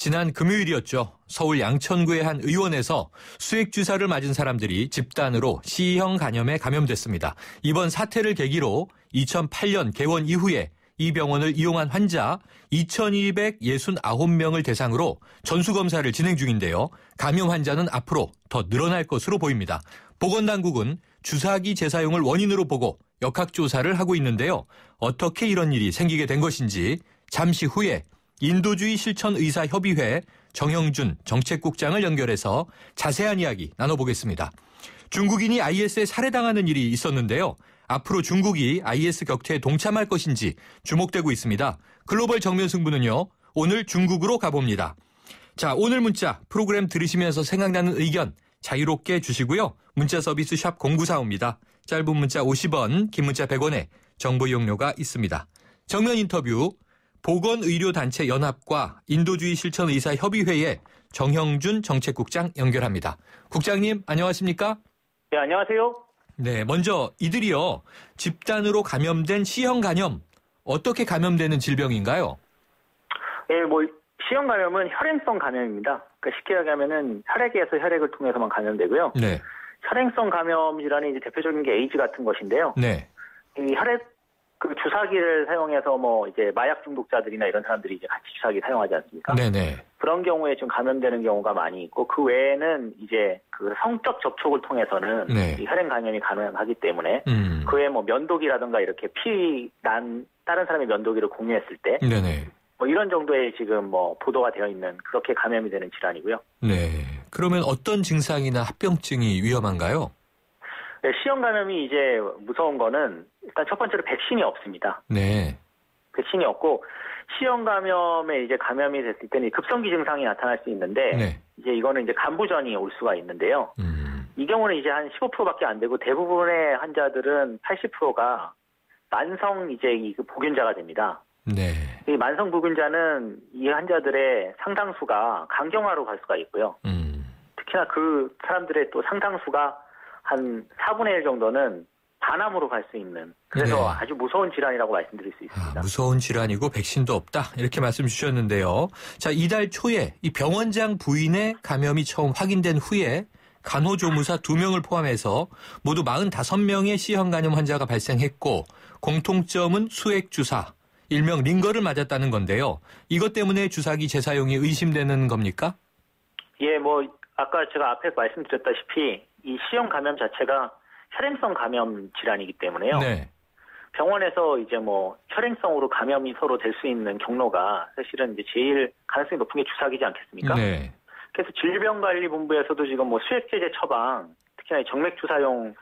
지난 금요일이었죠. 서울 양천구의 한 의원에서 수액주사를 맞은 사람들이 집단으로 C형 간염에 감염됐습니다. 이번 사태를 계기로 2008년 개원 이후에 이 병원을 이용한 환자 2,269명을 대상으로 전수검사를 진행 중인데요. 감염 환자는 앞으로 더 늘어날 것으로 보입니다. 보건당국은 주사기 재사용을 원인으로 보고 역학조사를 하고 있는데요. 어떻게 이런 일이 생기게 된 것인지 잠시 후에 인도주의 실천의사협의회 정형준 정책국장을 연결해서 자세한 이야기 나눠보겠습니다. 중국인이 IS에 살해당하는 일이 있었는데요. 앞으로 중국이 IS 격퇴에 동참할 것인지 주목되고 있습니다. 글로벌 정면 승부는요. 오늘 중국으로 가봅니다. 자, 오늘 문자 프로그램 들으시면서 생각나는 의견 자유롭게 주시고요. 문자 서비스 샵 0945입니다. 짧은 문자 50원, 긴 문자 100원에 정보 이용료가 있습니다. 정면 인터뷰 보건의료단체 연합과 인도주의 실천의사협의회의 정형준 정책국장 연결합니다. 국장님 안녕하십니까? 네, 안녕하세요. 네, 먼저 이들이요. 집단으로 감염된 C형 간염, 어떻게 감염되는 질병인가요? 네, C형 감염은 혈행성 감염입니다. 그러니까 쉽게 얘기하면은 혈액에서 혈액을 통해서만 감염되고요. 네. 혈행성 감염 질환이 이제 대표적인 게 에이즈 같은 것인데요. 네. 이 혈액 주사기를 사용해서 이제 마약 중독자들이나 이런 사람들이 이제 같이 주사기 사용하지 않습니까? 네네. 그런 경우에 좀 감염되는 경우가 많이 있고 그 외에는 이제 그 성적 접촉을 통해서는 네. 이 혈행 감염이 가능하기 때문에 그 외에 면도기라든가 이렇게 다른 사람의 면도기를 공유했을 때 네네. 이런 정도의 지금 보도가 되어 있는 그렇게 감염이 되는 질환이고요. 네. 그러면 어떤 증상이나 합병증이 위험한가요? 네, C형 감염이 이제 무서운 거는 일단 첫 번째로 백신이 없습니다. 네. 백신이 없고 C형 감염에 이제 감염이 됐을 때는 급성기 증상이 나타날 수 있는데 네. 이제 이거는 이제 간부전이 올 수가 있는데요. 이 경우는 이제 한 15%밖에 안 되고 대부분의 환자들은 80%가 만성 이제 보균자가 됩니다. 네. 이 만성 보균자는 이 환자들의 상당수가 간경화로 갈 수가 있고요. 특히나 그 사람들의 또 상당수가 한 4분의 1 정도는 반암으로 갈 수 있는 그래서 네. 아주 무서운 질환이라고 말씀드릴 수 있습니다. 무서운 질환이고 백신도 없다 이렇게 말씀 주셨는데요. 자, 이달 초에 이 병원장 부인의 감염이 처음 확인된 후에 간호조무사 2명을 포함해서 모두 45명의 C형 간염 환자가 발생했고 공통점은 수액주사, 일명 링거를 맞았다는 건데요. 이것 때문에 주사기 재사용이 의심되는 겁니까? 예, 아까 제가 앞에 말씀드렸다시피 이 C형 감염 자체가 혈행성 감염 질환이기 때문에요. 네. 병원에서 이제 혈행성으로 감염이 서로 될 수 있는 경로가 사실은 이제 제일 가능성이 높은 게 주사기지 않겠습니까? 네. 그래서 질병관리본부에서도 지금 수액제제 처방, 특히나 정맥주사용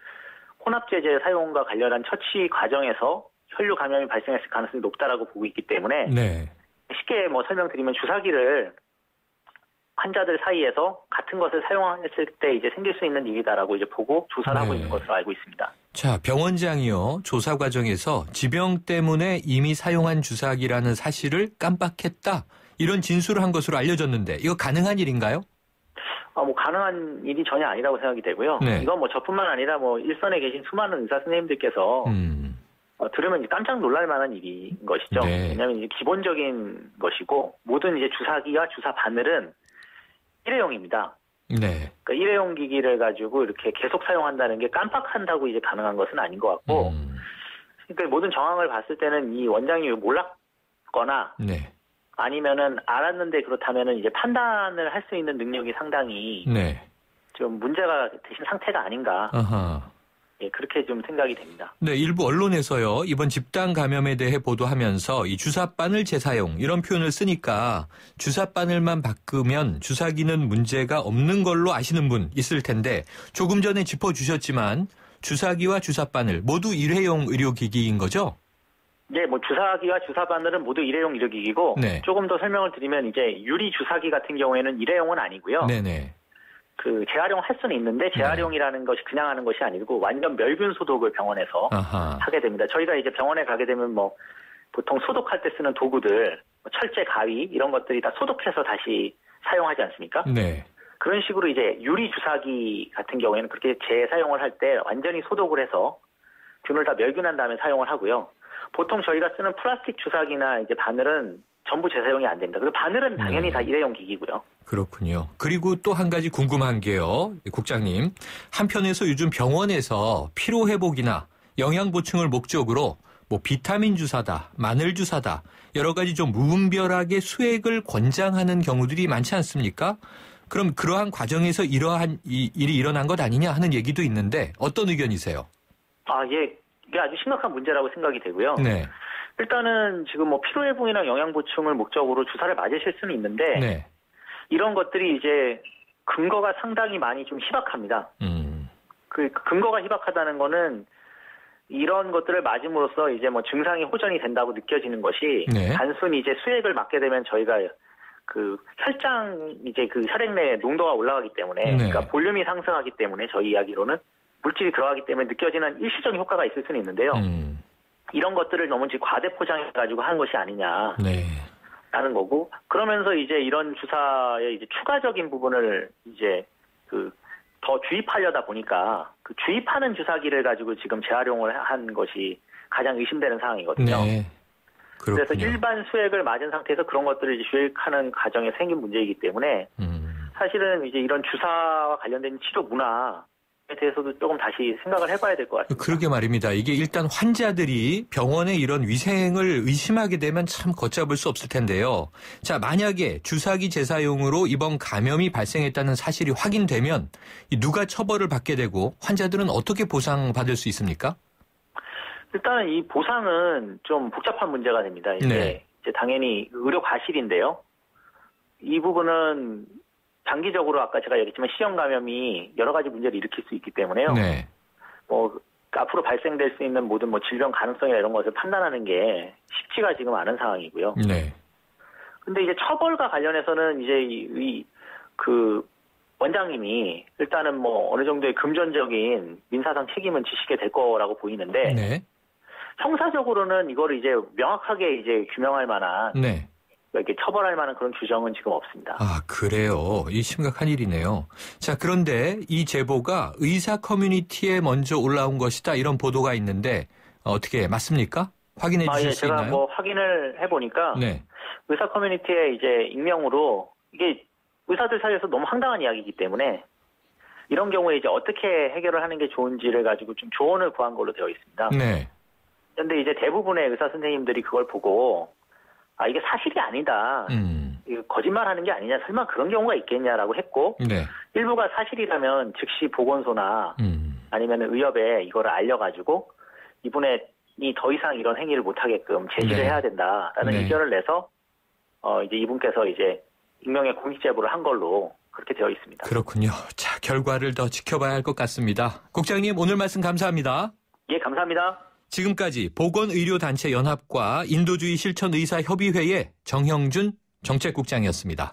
혼합제제 사용과 관련한 처치 과정에서 혈류 감염이 발생했을 가능성이 높다라고 보고 있기 때문에 네. 쉽게 설명드리면 주사기를 환자들 사이에서 같은 것을 사용했을 때 이제 생길 수 있는 일이다라고 이제 보고 조사를 하고 있는 것으로 알고 있습니다. 자, 병원장이요. 조사 과정에서 지병 때문에 이미 사용한 주사기라는 사실을 깜빡했다. 이런 진술을 한 것으로 알려졌는데 이거 가능한 일인가요? 가능한 일이 전혀 아니라고 생각이 되고요. 네. 이건 저뿐만 아니라 일선에 계신 수많은 의사 선생님들께서 들으면 깜짝 놀랄 만한 일인 것이죠. 네. 왜냐하면 이제 기본적인 것이고 모든 이제 주사기와 주사 바늘은 일회용입니다. 네. 그러니까 일회용 기기를 가지고 이렇게 계속 사용한다는 게 깜빡한다고 이제 가능한 것은 아닌 것 같고, 그러니까 모든 정황을 봤을 때는 이 원장이 몰랐거나, 네. 아니면은 알았는데 그렇다면은 이제 판단을 할 수 있는 능력이 상당히 네. 좀 문제가 되신 상태가 아닌가. 아하. 예, 그렇게 좀 생각이 됩니다. 네, 일부 언론에서요, 이번 집단 감염에 대해 보도하면서 이 주사바늘 재사용 이런 표현을 쓰니까 주사바늘만 바꾸면 주사기는 문제가 없는 걸로 아시는 분 있을 텐데 조금 전에 짚어주셨지만 주사기와 주사바늘 모두 일회용 의료기기인 거죠? 네, 주사기와 주사바늘은 모두 일회용 의료기기고 네. 조금 더 설명을 드리면 이제 유리 주사기 같은 경우에는 일회용은 아니고요. 네네. 재활용 할 수는 있는데 재활용이라는 것이 그냥 하는 것이 아니고 완전 멸균 소독을 병원에서 하게 됩니다. 저희가 이제 병원에 가게 되면 보통 소독할 때 쓰는 도구들, 철제 가위 이런 것들이 다 소독해서 다시 사용하지 않습니까? 네. 그런 식으로 이제 유리 주사기 같은 경우에는 그렇게 재사용을 할 때 완전히 소독을 해서 균을 다 멸균한 다음에 사용을 하고요. 보통 저희가 쓰는 플라스틱 주사기나 이제 바늘은 전부 재사용이 안 됩니다. 그리고 바늘은 당연히 다 일회용 기기고요. 그렇군요. 그리고 또 한 가지 궁금한 게요. 국장님. 한편에서 요즘 병원에서 피로회복이나 영양 보충을 목적으로 뭐 비타민 주사다, 마늘 주사다, 여러 가지 좀 무분별하게 수액을 권장하는 경우들이 많지 않습니까? 그럼 그러한 과정에서 이러한 일이 일어난 것 아니냐 하는 얘기도 있는데 어떤 의견이세요? 예. 이게 아주 심각한 문제라고 생각이 되고요. 네. 일단은 지금 뭐 피로회복이나 영양 보충을 목적으로 주사를 맞으실 수는 있는데 네. 이런 것들이 이제 근거가 상당히 많이 좀 희박합니다. 그 근거가 희박하다는 거는 이런 것들을 맞음으로써 이제 뭐 증상이 호전이 된다고 느껴지는 것이 네. 단순히 이제 수액을 맞게 되면 저희가 그 혈장 이제 그 혈액 내 농도가 올라가기 때문에 네. 그러니까 볼륨이 상승하기 때문에 저희 이야기로는 물질이 들어가기 때문에 느껴지는 일시적인 효과가 있을 수는 있는데요. 이런 것들을 너무 과대 포장해가지고 한 것이 아니냐. 네. 라는 거고, 그러면서 이제 이런 주사의 이제 추가적인 부분을 이제 더 주입하려다 보니까 그 주입하는 주사기를 가지고 지금 재활용을 한 것이 가장 의심되는 상황이거든요. 네. 그렇군요. 그래서 일반 수액을 맞은 상태에서 그런 것들을 이제 주입하는 과정에 생긴 문제이기 때문에 사실은 이제 이런 주사와 관련된 치료 문화에 대해서도 조금 다시 생각을 해봐야 될 것 같습니다. 그러게 말입니다. 이게 일단 환자들이 병원의 이런 위생을 의심하게 되면 참 걷잡을 수 없을 텐데요. 자, 만약에 주사기 재사용으로 이번 감염이 발생했다는 사실이 확인되면 누가 처벌을 받게 되고 환자들은 어떻게 보상받을 수 있습니까? 일단은 이 보상은 좀 복잡한 문제가 됩니다. 이제 당연히 의료 과실인데요. 이 부분은 장기적으로 아까 제가 얘기했지만 C형 감염이 여러 가지 문제를 일으킬 수 있기 때문에요. 네. 앞으로 발생될 수 있는 모든 질병 가능성이나 이런 것을 판단하는 게 쉽지가 지금 않은 상황이고요. 네. 근데 이제 처벌과 관련해서는 이제 그 원장님이 일단은 어느 정도의 금전적인 민사상 책임은 지시게 될 거라고 보이는데. 네. 형사적으로는 이거를 이제 명확하게 이제 규명할 만한. 네. 이렇게 처벌할 만한 그런 규정은 지금 없습니다. 아, 그래요. 이 심각한 일이네요. 자, 그런데 이 제보가 의사 커뮤니티에 먼저 올라온 것이다 이런 보도가 있는데 어떻게 맞습니까? 확인해 주실 수 있나요? 제가 확인을 해보니까 네. 의사 커뮤니티에 이제 익명으로 이게 의사들 사이에서 너무 황당한 이야기이기 때문에 이런 경우에 이제 어떻게 해결을 하는 게 좋은지를 가지고 좀 조언을 구한 걸로 되어 있습니다. 네. 그런데 이제 대부분의 의사 선생님들이 그걸 보고 이게 사실이 아니다. 이거 거짓말하는 게 아니냐. 설마 그런 경우가 있겠냐라고 했고 네. 일부가 사실이라면 즉시 보건소나 아니면 의협에 이거를 알려가지고 이분이 더 이상 이런 행위를 못하게끔 제지를 네. 해야 된다라는 네. 의견을 내서 이제 이분께서 이제 익명의 공식 제보를 한 걸로 그렇게 되어 있습니다. 그렇군요. 자, 결과를 더 지켜봐야 할 것 같습니다. 국장님 오늘 말씀 감사합니다. 예, 감사합니다. 지금까지 보건의료단체 연합과 인도주의 실천의사협의회의 정형준 정책국장이었습니다.